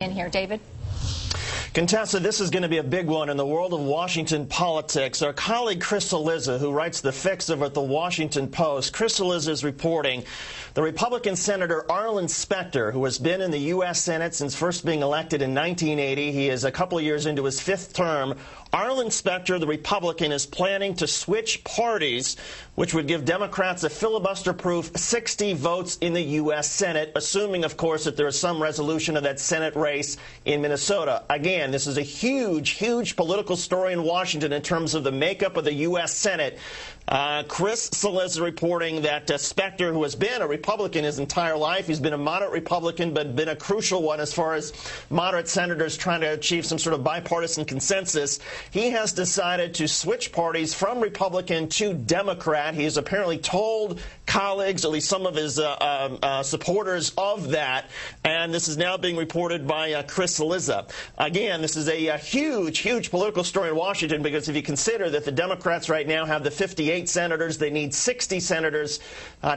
In here, David. Contessa, this is going to be a big one in the world of Washington politics. Our colleague Chris Cillizza, who writes The Fix over at the Washington Post, Chris Cillizza is reporting the Republican Senator Arlen Specter, who has been in the U.S. Senate since first being elected in 1980. He is a couple of years into his fifth term. Arlen Specter, the Republican, is planning to switch parties, which would give Democrats a filibuster-proof 60 votes in the U.S. Senate, assuming, of course, that there is some resolution of that Senate race in Minnesota. Again, this is a huge, huge political story in Washington in terms of the makeup of the U.S. Senate. Chris Cillizza reporting that Specter, who has been a Republican his entire life, he's been a moderate Republican, but been a crucial one as far as moderate senators trying to achieve some sort of bipartisan consensus. He has decided to switch parties from Republican to Democrat. He has apparently told colleagues, at least some of his supporters, of that. And this is now being reported by Chris Cillizza. Again, this is a huge, huge political story in Washington, because if you consider that the Democrats right now have the 58 senators, they need 60 senators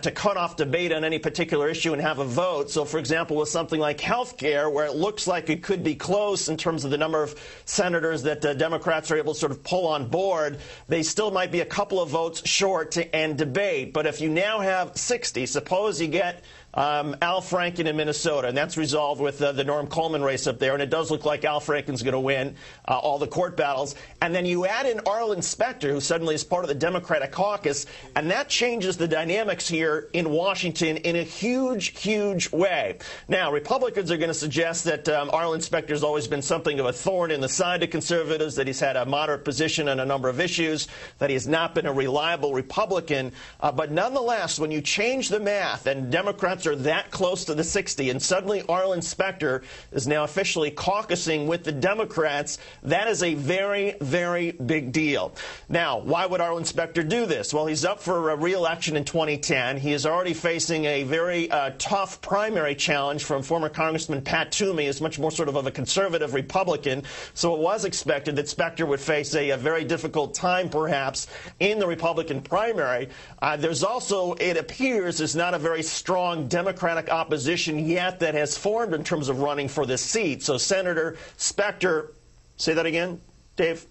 to cut off debate on any particular issue and have a vote. So, for example, with something like health care, where it looks like it could be close in terms of the number of senators that Democrats are able to sort of pull on board, they still might be a couple of votes short to end debate. But if you now have 60, suppose you get Al Franken in Minnesota, and that's resolved with the Norm Coleman race up there, and it does look like Al Franken's going to win all the court battles. And then you add in Arlen Specter, who suddenly is part of the Democratic caucus, and that changes the dynamics here in Washington in a huge, huge way. Now, Republicans are going to suggest that Arlen Specter has always been something of a thorn in the side of conservatives, that he's had a moderate position on a number of issues, that he has not been a reliable Republican. But nonetheless, when you change the math and Democrats are that close to the 60, and suddenly Arlen Specter is now officially caucusing with the Democrats, that is a very, very big deal. Now, why would Arlen Specter do this? Well, he's up for re-election in 2010. He is already facing a very tough primary challenge from former Congressman Pat Toomey, who's much more sort of a conservative Republican. So it was expected that Specter would face a very difficult time, perhaps, in the Republican primary. There's also, it appears, there's not a very strong Democratic opposition yet that has formed in terms of running for this seat. So Senator Specter, say that again, Dave?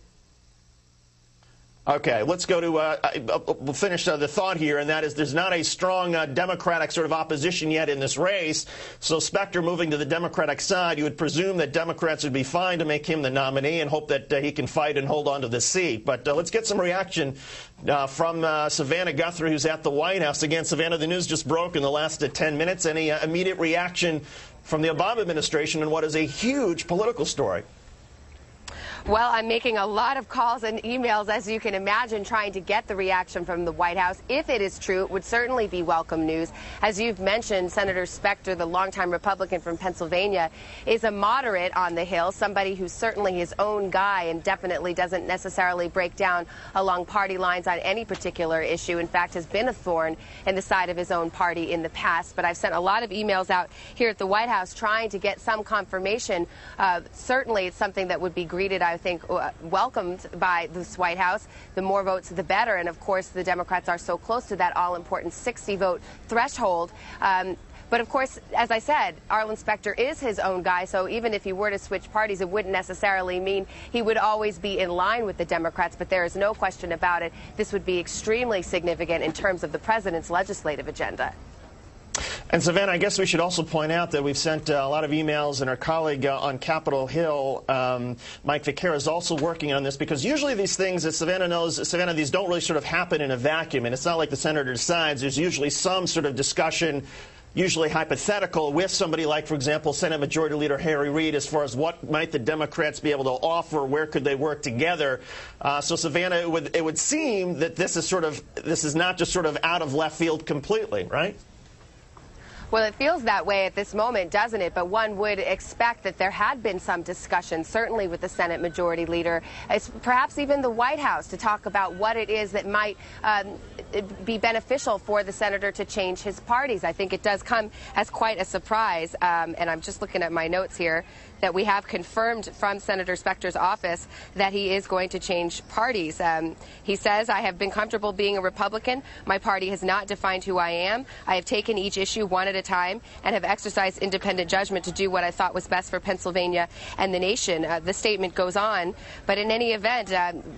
Okay, let's go to, we'll finish the thought here, and that is there's not a strong Democratic sort of opposition yet in this race. So Specter moving to the Democratic side, you would presume that Democrats would be fine to make him the nominee and hope that he can fight and hold on to the seat. But let's get some reaction from Savannah Guthrie, who's at the White House. Again, Savannah, the news just broke in the last 10 minutes. Any immediate reaction from the Obama administration in what is a huge political story? Well, I'm making a lot of calls and emails, as you can imagine, trying to get the reaction from the White House. If it is true, it would certainly be welcome news. As you've mentioned, Senator Specter, the longtime Republican from Pennsylvania, is a moderate on the Hill, somebody who's certainly his own guy and definitely doesn't necessarily break down along party lines on any particular issue. In fact, has been a thorn in the side of his own party in the past. But I've sent a lot of emails out here at the White House trying to get some confirmation. Certainly, it's something that would be greeted, I think, welcomed by this White House. The more votes, the better. And, of course, the Democrats are so close to that all-important 60-vote threshold. But, of course, as I said, Arlen Specter is his own guy, so even if he were to switch parties, it wouldn't necessarily mean he would always be in line with the Democrats. But there is no question about it. This would be extremely significant in terms of the president's legislative agenda. And, Savannah, I guess we should also point out that we've sent a lot of emails, and our colleague on Capitol Hill, Mike Viqueira, is also working on this, because usually these things, as Savannah knows, Savannah, these don't really sort of happen in a vacuum, and it's not like the senator decides. There's usually some sort of discussion, usually hypothetical, with somebody like, for example, Senate Majority Leader Harry Reid, as far as what might the Democrats be able to offer, where could they work together. So, Savannah, it would seem that this is not just sort of out of left field completely, right? Well, it feels that way at this moment, doesn't it? But one would expect that there had been some discussion, certainly with the Senate Majority Leader, perhaps even the White House, to talk about what it is that might be beneficial for the senator to change his parties. I think it does come as quite a surprise, and I'm just looking at my notes here, that we have confirmed from Senator Specter's office that he is going to change parties. He says, "I have been comfortable being a Republican. My party has not defined who I am. I have taken each issue one at a a time and have exercised independent judgment to do what I thought was best for Pennsylvania and the nation. The statement goes on, but in any event,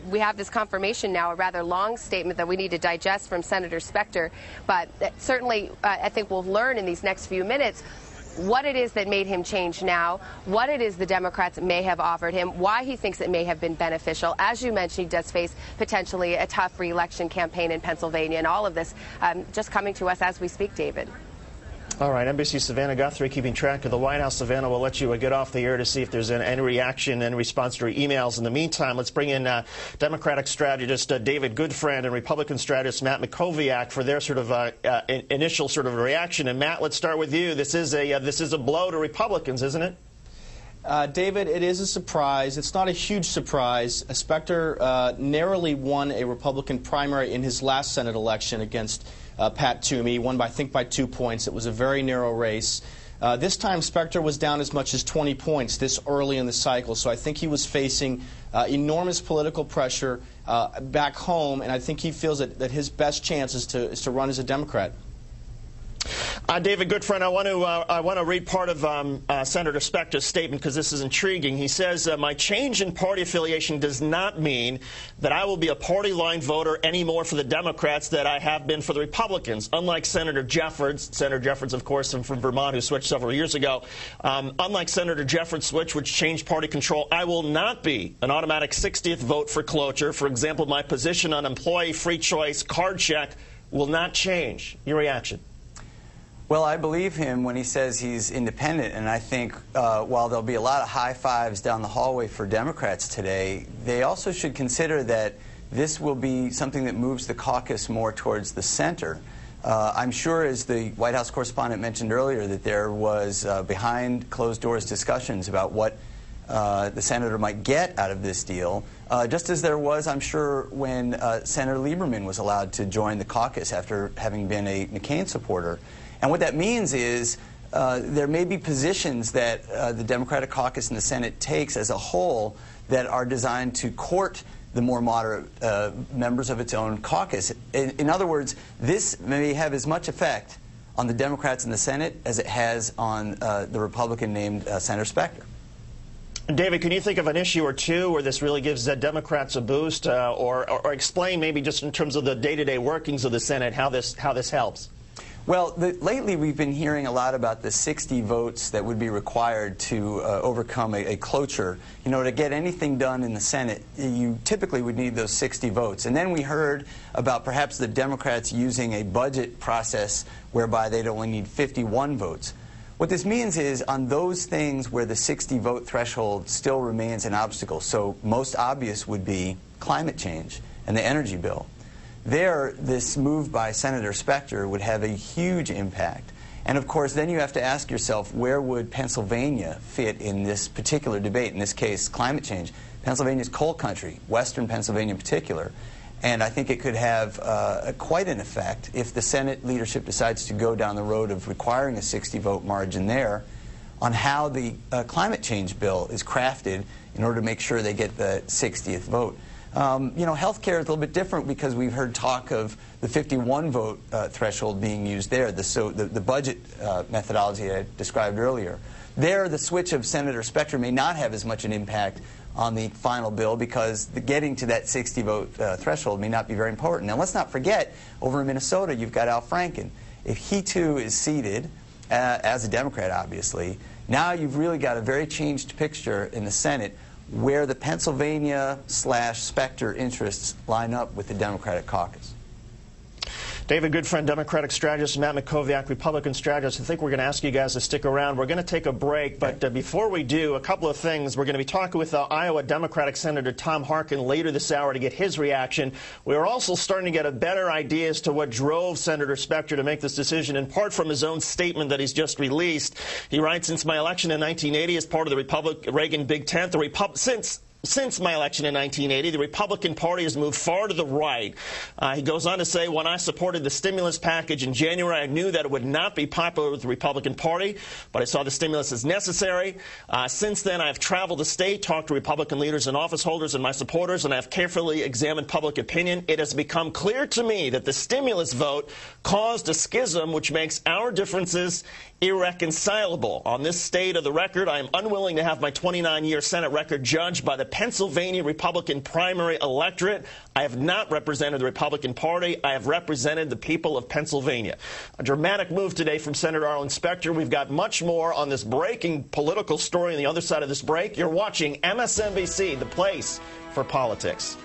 we have this confirmation now, a rather long statement that we need to digest from Senator Specter, but certainly I think we'll learn in these next few minutes what it is that made him change now, what it is the Democrats may have offered him, why he thinks it may have been beneficial. As you mentioned, he does face potentially a tough re-election campaign in Pennsylvania, and all of this just coming to us as we speak, David. All right, NBC Savannah Guthrie keeping track of the White House. Savannah, we'll let you get off the air to see if there's any reaction and response to your emails. In the meantime, let's bring in Democratic strategist David Goodfriend and Republican strategist Matt Mackowiak for their sort of initial sort of reaction. And Matt, let's start with you. This is a blow to Republicans, isn't it? David, it is a surprise. It's not a huge surprise. Specter narrowly won a Republican primary in his last Senate election against Pat Toomey. He won, I think, by 2 points. It was a very narrow race. This time, Specter was down as much as 20 points this early in the cycle, so I think he was facing enormous political pressure back home, and I think he feels that his best chance is to run as a Democrat. David Goodfriend, I want to read part of Senator Specter's statement because this is intriguing. He says, my change in party affiliation does not mean that I will be a party line voter anymore for the Democrats that I have been for the Republicans. Unlike Senator Jeffords, of course, from Vermont, who switched several years ago, unlike Senator Jeffords' switch, which changed party control, I will not be an automatic 60th vote for cloture. For example, my position on employee free choice card check will not change. Your reaction? Well, I believe him when he says he's independent, and I think while there'll be a lot of high fives down the hallway for Democrats today, they also should consider that this will be something that moves the caucus more towards the center. I'm sure, as the White House correspondent mentioned earlier, that there was behind closed doors discussions about what the senator might get out of this deal, just as there was, I'm sure, when Senator Lieberman was allowed to join the caucus after having been a McCain supporter. And what that means is there may be positions that the Democratic caucus in the Senate takes as a whole that are designed to court the more moderate members of its own caucus. In other words, this may have as much effect on the Democrats in the Senate as it has on the Republican named Senator Specter. David, can you think of an issue or two where this really gives the Democrats a boost, or explain maybe just in terms of the day-to-day workings of the Senate how this helps? Well, lately we've been hearing a lot about the 60 votes that would be required to overcome a cloture. You know, to get anything done in the Senate, you typically would need those 60 votes. And then we heard about perhaps the Democrats using a budget process whereby they'd only need 51 votes. What this means is on those things where the 60-vote threshold still remains an obstacle, so most obvious would be climate change and the energy bill. There, this move by Senator Specter would have a huge impact. And of course, then you have to ask yourself, where would Pennsylvania fit in this particular debate, in this case, climate change? Pennsylvania's coal country, western Pennsylvania in particular. And I think it could have quite an effect if the Senate leadership decides to go down the road of requiring a 60-vote margin there on how the climate change bill is crafted in order to make sure they get the 60th vote. You know, health care is a little bit different because we've heard talk of the 51-vote threshold being used there, the budget methodology I described earlier. There, the switch of Senator Specter may not have as much an impact on the final bill because getting to that 60-vote threshold may not be very important. Now, let's not forget, over in Minnesota, you've got Al Franken. If he, too, is seated, as a Democrat, obviously, now you've really got a very changed picture in the Senate where the Pennsylvania/Specter interests line up with the Democratic caucus. David Goodfriend, Democratic strategist, Matt Mackowiak, Republican strategist. I think we're going to ask you guys to stick around. We're going to take a break, but before we do, a couple of things. We're going to be talking with Iowa Democratic Senator Tom Harkin later this hour to get his reaction. We're also starting to get a better idea as to what drove Senator Specter to make this decision, in part from his own statement that he's just released. He writes, since my election in 1980 as part of the Reagan Big Tent, since Since my election in 1980, the Republican Party has moved far to the right. He goes on to say, when I supported the stimulus package in January, I knew that it would not be popular with the Republican Party, but I saw the stimulus as necessary. Since then, I've traveled the state, talked to Republican leaders and office holders and my supporters, and I've carefully examined public opinion. It has become clear to me that the stimulus vote caused a schism which makes our differences irreconcilable. On this state of the record, I am unwilling to have my 29-year Senate record judged by the Pennsylvania Republican primary electorate. I have not represented the Republican Party. I have represented the people of Pennsylvania. A dramatic move today from Senator Arlen Specter. We've got much more on this breaking political story on the other side of this break. You're watching MSNBC, the place for politics.